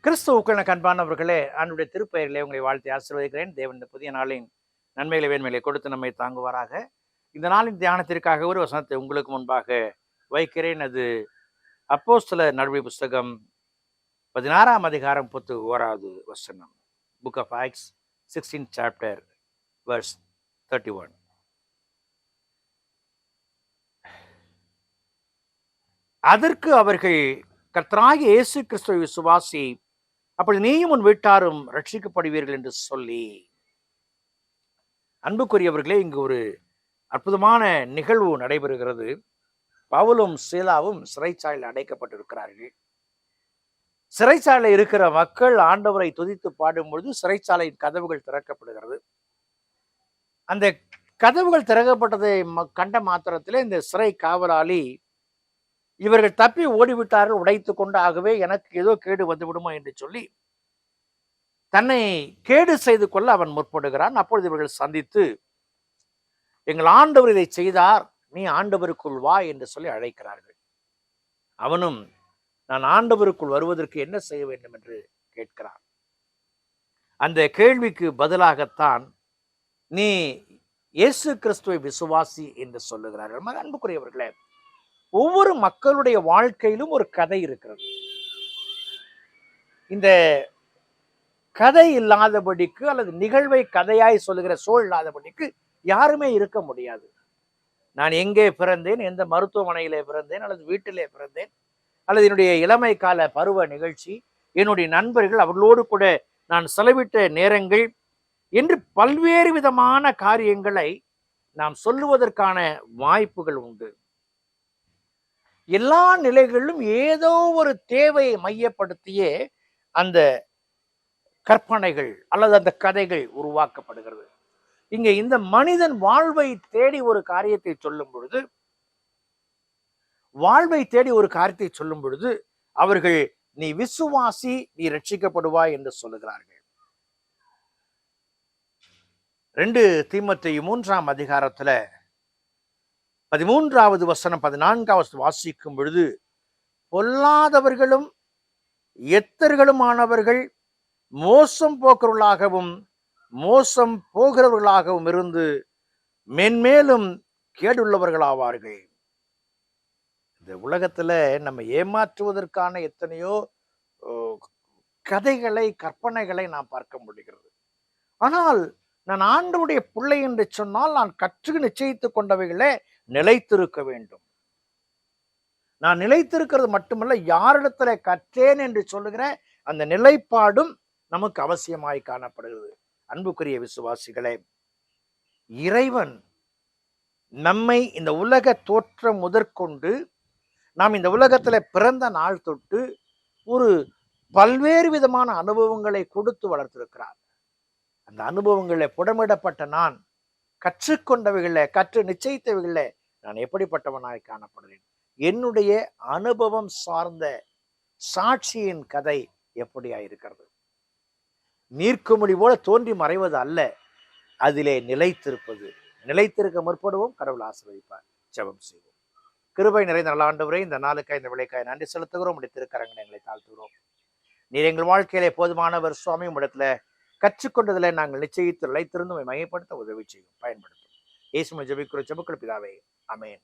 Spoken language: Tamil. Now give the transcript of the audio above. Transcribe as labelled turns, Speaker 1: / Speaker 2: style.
Speaker 1: கிறிஸ்துவுக்குள் அன்பானவர்களே, ஆண்டுடைய திருப்பெயரிலே உங்களை வாழ்த்தி ஆசீர்வதிக்கிறேன். தேவன் இந்த புதிய நாளின் நன்மைகளை வேண்மைகளை கொடுத்து நம்மை தாங்குவாராக. இந்த நாளின் தியானத்திற்காக ஒரு வசனத்தை உங்களுக்கு முன்பாக வைக்கிறேன். அது அப்போஸ்தலர் நடவடிக்கை புஸ்தகம் 16ஆம் அதிகாரம் 1 வசனம். Book of Acts 16th chapter verse 31. அதற்கு அவர்கள், கர்த்தராகிய இயேசு கிறிஸ்துவை விசுவாசி, அப்படி நீயும் உன் வீட்டாரும் ரட்சிக்கப்படுவீர்கள் என்று சொல்லி. அன்புக்குரியவர்களே, இங்கு ஒரு அற்புதமான நிகழ்வு நடைபெறுகிறது. பவுலும் சீலாவும் சிறைச்சாலையில் அடைக்கப்பட்டிருக்கிறார்கள். சிறைச்சாலையில் இருக்கிற மக்கள் ஆண்டவரை துதித்து பாடும் பொழுது சிறைச்சாலையின் கதவுகள் திறக்கப்படுகிறது. அந்த கதவுகள் திறக்கப்பட்டதை கண்ட மாத்திரத்திலே இந்த சிறை காவலாளி, இவர்கள் தப்பி ஓடிவிட்டார்கள், உடைத்து கொண்டு, ஆகவே எனக்கு ஏதோ கேடு வந்து விடுமா என்று சொல்லி தன்னை கேடு செய்து கொள்ள அவன் முற்படுகிறான். அப்பொழுது இவர்கள் சந்தித்து, எங்கள் ஆண்டவர் இதை செய்தார், நீ ஆண்டவருக்குள் வா என்று சொல்லி அழைக்கிறார்கள். அவனும் நான் ஆண்டவருக்குள் வருவதற்கு என்ன செய்ய வேண்டும் என்று கேட்கிறான். அந்த கேள்விக்கு பதிலாகத்தான் நீ இயேசு கிறிஸ்துவை விசுவாசி என்று சொல்லுகிறார்கள். அன்புக்குரியவர்களே, ஒவ்வொரு மக்களுடைய வாழ்க்கையிலும் ஒரு கதை இருக்கிறது. இந்த கதை இல்லாதபடிக்கு அல்லது நிகழ்வை கதையாய் சொல்லுகிற சூழல் இல்லாதபடிக்கு யாருமே இருக்க முடியாது. நான் எங்கே பிறந்தேன், எந்த மருத்துவமனையிலே பிறந்தேன், அல்லது வீட்டிலே பிறந்தேன், அல்லது என்னுடைய இளமை கால பருவ நிகழ்ச்சி, என்னுடைய நண்பர்கள், அவர்களோடு கூட நான் செலவிட்ட நேரங்கள் என்று பல்வேறு விதமான காரியங்களை நாம் சொல்லுவதற்கான வாய்ப்புகள் உண்டு. எல்லா நிலைகளிலும் ஏதோ ஒரு தேவையை மையப்படுத்தியே அந்த கற்பனைகள் அல்லது அந்த கதைகள் உருவாக்கப்படுகிறது. இங்கே இந்த மனிதன் வாழ்வை தேடி ஒரு காரியத்தை சொல்லும் பொழுது அவர்கள், நீ விசுவாசி, நீ ரட்சிக்கப்படுவாய் என்று சொல்லுகிறார்கள். 2 தீமோத்தேயு 3ஆம் அதிகாரத்துல 13வது வசனம் 14வது வாசிக்கும் பொழுது, பொல்லாதவர்களும் எத்தர்களுமானவர்கள் மோசம் போக்குறவர்களாகவும் மோசம் போகிறவர்களாகவும் இருந்து மென்மேலும் கேடுள்ளவர்களாவார்கள். இந்த உலகத்துல நம்ம ஏமாற்றுவதற்கான எத்தனையோ கதைகளை, கற்பனைகளை நாம் பார்க்க முடிகிறது. ஆனால் நான் ஆண்டவருடைய பிள்ளை என்று சொன்னால் நான் கற்று நிச்சயித்துக் கொண்டவைகளே நிலைத்திருக்க வேண்டும். நான் நிலைத்திருக்கிறது மட்டுமல்ல, யாரிடத்துல கற்றேன் என்று சொல்லுகிற அந்த நிலைப்பாடும் நமக்கு அவசியமாய் காணப்படுகிறது. அன்புக்குரிய விசுவாசிகளே, இறைவன் நம்மை இந்த உலக தோற்றம் முதற்கொண்டு நாம் இந்த உலகத்துல பிறந்த நாள் தொட்டு ஒரு பல்வேறு விதமான அனுபவங்களை கொடுத்து வளர்த்திருக்கிறார். அந்த அனுபவங்களை புடமிடப்பட்ட நான் கற்றுக்கொண்டவைகள, கற்று நிச்சயித்தவைகள நான் எப்படிப்பட்டவனாய் காணப்படுகிறேன். என்னுடைய அனுபவம் சார்ந்த சாட்சியின் கதை எப்படியா இருக்கிறது? நீர்க்குமிழி போல தோன்றி மறைவது அல்ல, அதிலே நிலைத்திருப்பது. நிலைத்திருக்க முற்படுவோம், கடவுள் ஆசீர்வதிப்பார். ஜெபம் செய்வோம். கிருபை நிறைந்த நல்ல ஆண்டவரே, இந்த நாளுக்காய், இந்த விளைக்காய் நன்றி செலுத்துகிறோம். உடைய திருக்கரங்களை எங்களை தாழ்த்துகிறோம். நீர் எங்கள் வாழ்க்கையிலே போதுமானவர் சுவாமி. உம்மிடத்துல கற்றுக்கொண்டதில் நாங்கள் நிச்சயித்து நிலைத்திருந்து மையப்படுத்த உதவி செய்யும், பயன்படுத்தும். இயேசுவை ஜெபிக்கிற ஜெபங்கள் பிதாவே, ஆமென்.